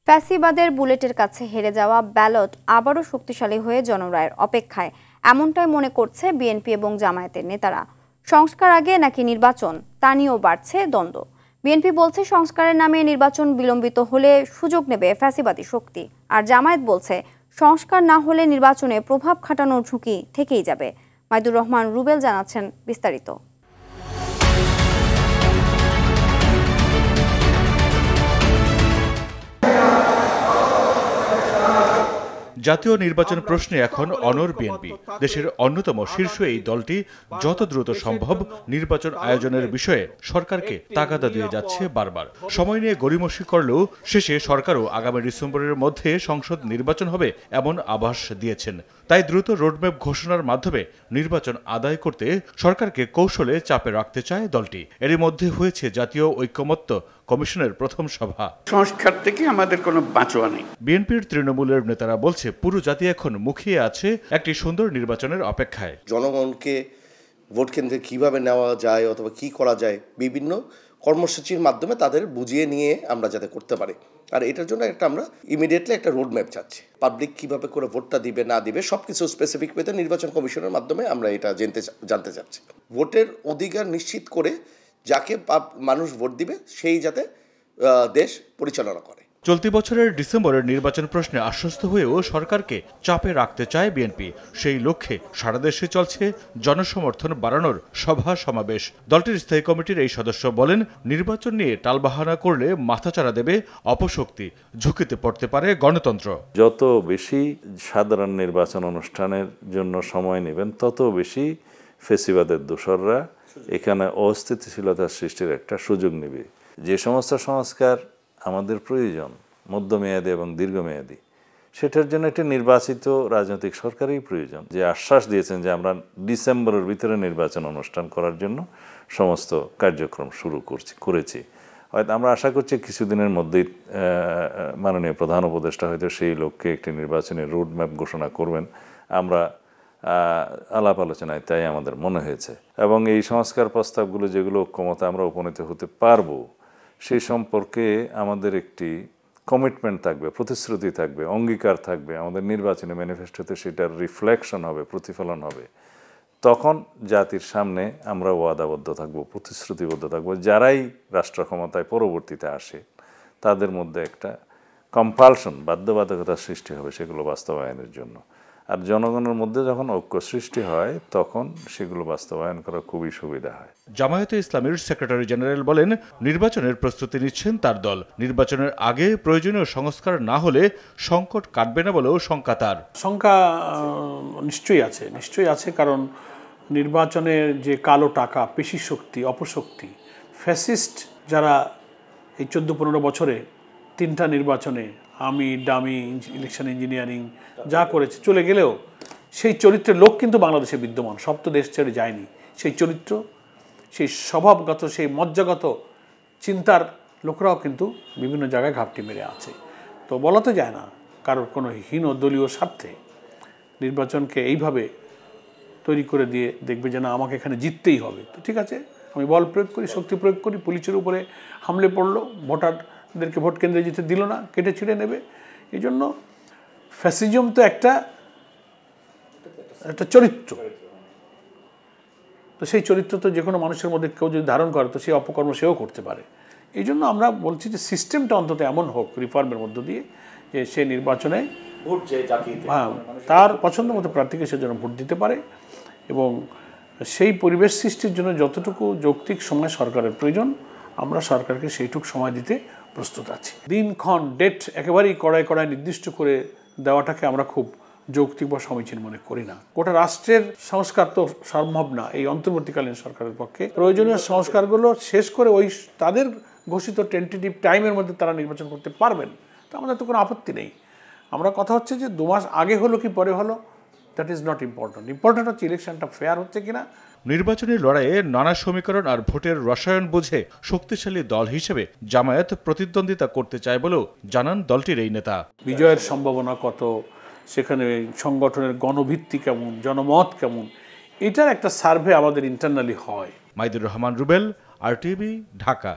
ফ্যাসিবাদের বুলেটের কাছে হেরে যাওয়া ব্যালট আবারও শক্তিশালী হয়ে জনরায়ের অপেক্ষায়, এমনটাই মনে করছে বিএনপি এবং জামায়াতের নেতারা। সংস্কার আগে নাকি নির্বাচন, তা নিয়েও বাড়ছে দ্বন্দ্ব। বিএনপি বলছে সংস্কারের নামে নির্বাচন বিলম্বিত হলে সুযোগ নেবে ফ্যাসিবাদী শক্তি, আর জামায়াত বলছে সংস্কার না হলে নির্বাচনে প্রভাব খাটানোর ঝুঁকি থেকেই যাবে। মাইদুর রহমান রুবেল জানাচ্ছেন বিস্তারিত। জাতীয় নির্বাচন প্রশ্নে এখন অনড় বিএনপি। দেশের অন্যতম শীর্ষ এই দলটি যত দ্রুত সম্ভব নির্বাচন আয়োজনের বিষয়ে সরকারকে তাগাদা দিয়ে যাচ্ছে বারবার। সময় নিয়ে গড়িমসি করলেও শেষে সরকারও আগামী ডিসেম্বরের মধ্যে সংসদ নির্বাচন হবে এমন আভাস দিয়েছেন। তাই দ্রুত রোডম্যাপ ঘোষণার মাধ্যমে নির্বাচন আদায় করতে সরকারকে কৌশলে চাপে রাখতে চায় দলটি। এরই মধ্যে হয়েছে জাতীয় ঐকমত্য কমিশনের প্রথম সভা। সংস্কার থেকে আমাদের কোনো বাঁচোয়া নেই। বিএনপির তৃণমূলের নেতারা বলছে পুরো জাতি এখন মুখিয়ে আছে একটি সুন্দর নির্বাচনের অপেক্ষায়। জনগণকে ভোট কেন্দ্রে কিভাবে নেওয়া যায় অথবা কি করা যায় বিভিন্ন কর্মসূচির মাধ্যমে তাদের বুঝিয়ে নিয়ে আমরা যাতে করতে পারি, আর এটার জন্য আমরা ইমিডিয়েটলি একটা রোড ম্যাপ চাচ্ছি। পাবলিক কিভাবে করে ভোটটা দিবে না দিবে সবকিছু স্পেসিফিক পেতে নির্বাচন কমিশনের মাধ্যমে আমরা এটা জানতে চাচ্ছি। ভোটের অধিকার নিশ্চিত করে যাকে মানুষ ভোট দিবে সেই যাতে দেশ পরিচালনা করে। চলতি বছরের ডিসেম্বরের নির্বাচন প্রশ্নে আশ্বস্ত হয়েও সরকারকে চাপে রাখতে চায় বিএনপি। সেই লক্ষ্যে সারা দেশে চলছে জনসমর্থন বাড়ানোর সভা সমাবেশ। দলটির স্থায়ী কমিটির এই সদস্য বলেন, নির্বাচন নিয়ে টালবাহানা করলে মাথাচাড়া দেবে অপশক্তি, ঝুঁকিতে পড়তে পারে গণতন্ত্র। যত বেশি সাধারণ নির্বাচন অনুষ্ঠানের জন্য সময় নেবেন তত বেশি ফ্যাসিবাদের দোসররা এখানে অস্থিতিশীলতার সৃষ্টির একটা সুযোগ নেবে। যে সমস্ত সংস্কার আমাদের প্রয়োজন মধ্যমেয়াদী এবং দীর্ঘমেয়াদী, সেটার জন্য একটা নির্বাচিত রাজনৈতিক সরকারই প্রয়োজন। যে আশ্বাস দিয়েছেন যে আমরা ডিসেম্বরের ভিতরে নির্বাচন অনুষ্ঠান করার জন্য সমস্ত কার্যক্রম শুরু করেছি। হয়তো আমরা আশা করছি কিছুদিনের মধ্যেই মাননীয় প্রধান উপদেষ্টা হয়তো সেই লক্ষ্যে একটি নির্বাচনের রোড ম্যাপ ঘোষণা করবেন। আমরা আলাপ আলোচনায় তাই আমাদের মনে হয়েছে, এবং এই সংস্কার প্রস্তাবগুলো যেগুলো ক্ষমতা আমরা উপনীত হতে পারবো সেই সম্পর্কে আমাদের একটি কমিটমেন্ট থাকবে, প্রতিশ্রুতি থাকবে, অঙ্গীকার থাকবে। আমাদের নির্বাচনী ম্যানিফেস্টোতে সেটার রিফ্লেকশন হবে, প্রতিফলন হবে। তখন জাতির সামনে আমরা ওয়াদাবদ্ধ থাকবো, প্রতিশ্রুতিবদ্ধ থাকবো। যারাই রাষ্ট্র ক্ষমতায় পরবর্তীতে আসে তাদের মধ্যে একটা কম্পালশন, বাধ্যবাধকতার সৃষ্টি হবে সেগুলো বাস্তবায়নের জন্য। আর জনগণের মধ্যে যখন ঐক্য সৃষ্টি হয় তখন সেগুলো বাস্তবায়ন করা খুবই সুবিধা হয়। জামায়াতে ইসলামীর সেক্রেটারি জেনারেল বলেন, নির্বাচনের প্রস্তুতি নিচ্ছেন তার দল। নির্বাচনের আগে প্রয়োজনীয় সংস্কার না হলে সংকট কাটবে না বলেও শঙ্কা তার। শঙ্কা নিশ্চয়ই আছে, কারণ নির্বাচনের যে কালো টাকা, পেশি শক্তি, অপশক্তি, ফ্যাসিস্ট যারা এই 14-15 বছরে 3টা নির্বাচনে ডামি ইলেকশন ইঞ্জিনিয়ারিং যা করেছে, চলে গেলেও সেই চরিত্রের লোক কিন্তু বাংলাদেশে বিদ্যমান, সব তো দেশ ছেড়ে যায়নি। সেই চরিত্র, সেই স্বভাবগত, সেই মজ্জাগত চিন্তার লোকরাও কিন্তু বিভিন্ন জায়গায় ঘাপটি মেরে আছে। তো বলা তো যায় না কারোর কোনো হীন দলীয় স্বার্থে নির্বাচনকে এইভাবে তৈরি করে দিয়ে দেখবে যে না আমাকে এখানে জিততেই হবে। তো ঠিক আছে, আমি বল প্রয়োগ করি, শক্তি প্রয়োগ করি, পুলিশের উপরে হামলে পড়লো, ভোটারদেরকে ভোট কেন্দ্রে যেতে দিল না, কেটে ছিঁড়ে নেবে। এই জন্য ফ্যাসিজম তো একটা চরিত্র, তো সেই চরিত্র তো যে কোনো মানুষের মধ্যে কেউ যদি ধারণ করে তো সেই অপকর্ম সেও করতে পারে। এই জন্য আমরা বলছি যে সিস্টেমটা অন্তত এমন হোক রিফর্মের মধ্য দিয়ে যে সে নির্বাচনে তার পছন্দ মতো প্রার্থীকে সে যেন ভোট দিতে পারে, এবং সেই পরিবেশ সৃষ্টির জন্য যতটুকু যৌক্তিক সময় সরকারের প্রয়োজন আমরা সরকারকে সেইটুকু সময় দিতে প্রস্তুত আছি। দিনক্ষণ ডেট একেবারেই কড়ায় নির্দিষ্ট করে দেওয়াটাকে আমরা খুব যৌক্তিক বা সমীচীন মনে করি না। গোটা রাষ্ট্রের সংস্কার তো সম্ভব না এই অন্তর্বর্তীকালীন সরকারের পক্ষে। প্রয়োজনীয় সংস্কারগুলো শেষ করে ওই তাদের ঘোষিত টেন্টেটিভ টাইমের মধ্যে তারা নির্বাচন করতে পারবেন, তো আমাদের তো কোনো আপত্তি নেই। আমরা কথা হচ্ছে যে 2 মাস আগে হলো কি পরে হলো, that is not important. Important হচ্ছে ইলেকশনটা ফেয়ার হচ্ছে কিনা। নির্বাচনী লড়াইয়ে নানা সমীকরণ আর ভোটের রসায়ন বুঝে শক্তিশালী দল হিসেবে জামায়াত প্রতিদ্বন্দ্বিতা করতে চায় বলেও জানান দলটির এই নেতা। বিজয়ের সম্ভাবনা কত, সেখানে সংগঠনের গণভিত্তি কেমন, জনমত কেমন, এটার একটা সার্ভে আমাদের ইন্টারনালি হয়। মাইদুর রহমান রুবেল, RTV, ঢাকা।